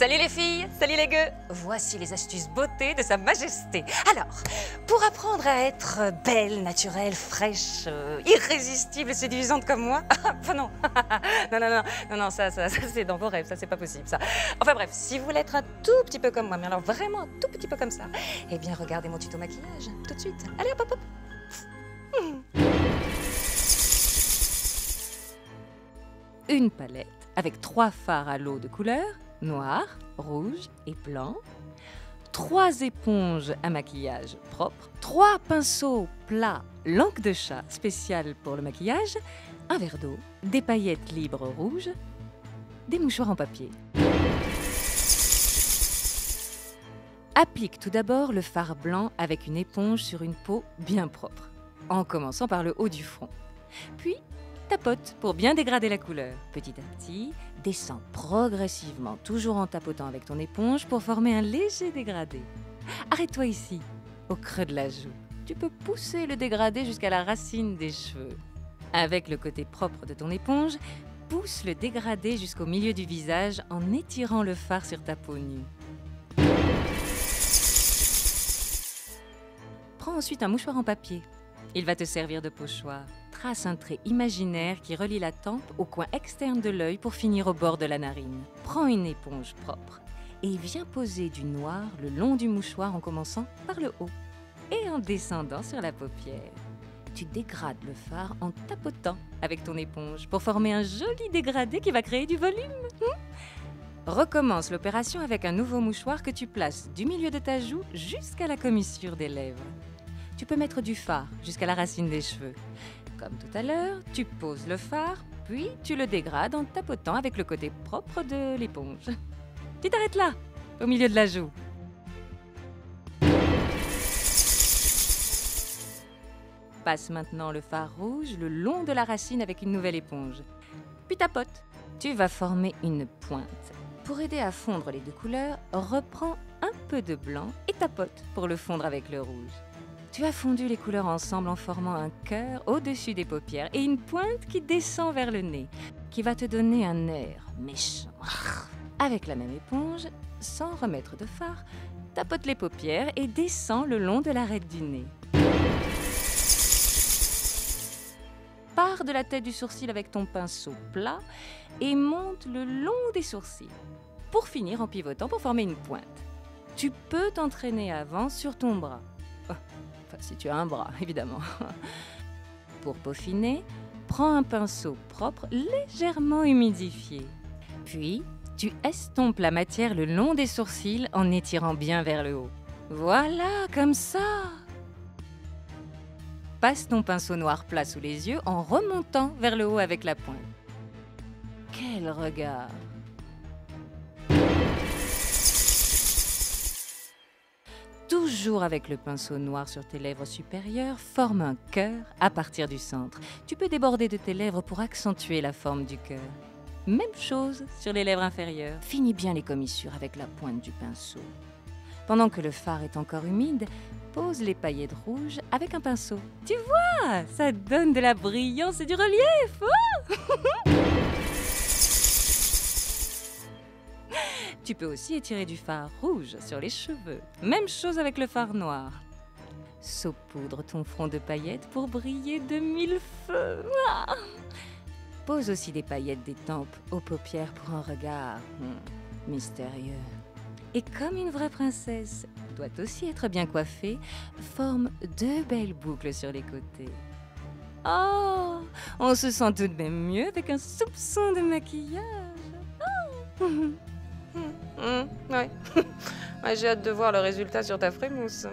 Salut les filles, salut les gueux. Voici les astuces beauté de Sa Majesté. Alors, pour apprendre à être belle, naturelle, fraîche, irrésistible et séduisante comme moi, enfin non, non, ça c'est dans vos rêves, ça c'est pas possible ça. Enfin bref, si vous voulez être un tout petit peu comme moi, mais alors vraiment un tout petit peu comme ça, eh bien regardez mon tuto maquillage tout de suite. Allez hop hop hop. Une palette avec 3 fards à l'eau de couleur, noir, rouge et blanc, 3 éponges à maquillage propre, 3 pinceaux plats langue de chat spécial pour le maquillage, un verre d'eau, des paillettes libres rouges, des mouchoirs en papier. Applique tout d'abord le fard blanc avec une éponge sur une peau bien propre, en commençant par le haut du front. Puis, tapote pour bien dégrader la couleur. Petit à petit, descends progressivement, toujours en tapotant avec ton éponge pour former un léger dégradé. Arrête-toi ici, au creux de la joue. Tu peux pousser le dégradé jusqu'à la racine des cheveux. Avec le côté propre de ton éponge, pousse le dégradé jusqu'au milieu du visage en étirant le fard sur ta peau nue. Prends ensuite un mouchoir en papier. Il va te servir de pochoir. Trace un trait imaginaire qui relie la tempe au coin externe de l'œil pour finir au bord de la narine. Prends une éponge propre et viens poser du noir le long du mouchoir en commençant par le haut et en descendant sur la paupière. Tu dégrades le fard en tapotant avec ton éponge pour former un joli dégradé qui va créer du volume. Recommence l'opération avec un nouveau mouchoir que tu places du milieu de ta joue jusqu'à la commissure des lèvres. Tu peux mettre du fard jusqu'à la racine des cheveux. Comme tout à l'heure, tu poses le fard, puis tu le dégrades en tapotant avec le côté propre de l'éponge. Tu t'arrêtes là, au milieu de la joue. Passe maintenant le fard rouge le long de la racine avec une nouvelle éponge. Puis tapote. Tu vas former une pointe. Pour aider à fondre les deux couleurs, reprends un peu de blanc et tapote pour le fondre avec le rouge. Tu as fondu les couleurs ensemble en formant un cœur au-dessus des paupières et une pointe qui descend vers le nez, qui va te donner un air méchant. Avec la même éponge, sans remettre de fard, tapote les paupières et descends le long de l'arête du nez. Pars de la tête du sourcil avec ton pinceau plat et monte le long des sourcils, pour finir en pivotant pour former une pointe. Tu peux t'entraîner avant sur ton bras. Si tu as un bras, évidemment. Pour peaufiner, prends un pinceau propre légèrement humidifié. Puis, tu estompes la matière le long des sourcils en étirant bien vers le haut. Voilà, comme ça. Passe ton pinceau noir plat sous les yeux en remontant vers le haut avec la pointe. Quel regard! Toujours avec le pinceau noir sur tes lèvres supérieures, forme un cœur à partir du centre. Tu peux déborder de tes lèvres pour accentuer la forme du cœur. Même chose sur les lèvres inférieures. Finis bien les commissures avec la pointe du pinceau. Pendant que le fard est encore humide, pose les paillettes rouges avec un pinceau. Tu vois, ça donne de la brillance et du relief. Oh Tu peux aussi étirer du fard rouge sur les cheveux. Même chose avec le fard noir. Saupoudre ton front de paillettes pour briller de 1000 feux. Ah Pose aussi des paillettes des tempes aux paupières pour un regard mystérieux. Et comme une vraie princesse doit aussi être bien coiffée, forme 2 belles boucles sur les côtés. Oh, on se sent tout de même mieux avec un soupçon de maquillage. Oh. Ouais. Ouais, j'ai hâte de voir le résultat sur ta frémousse.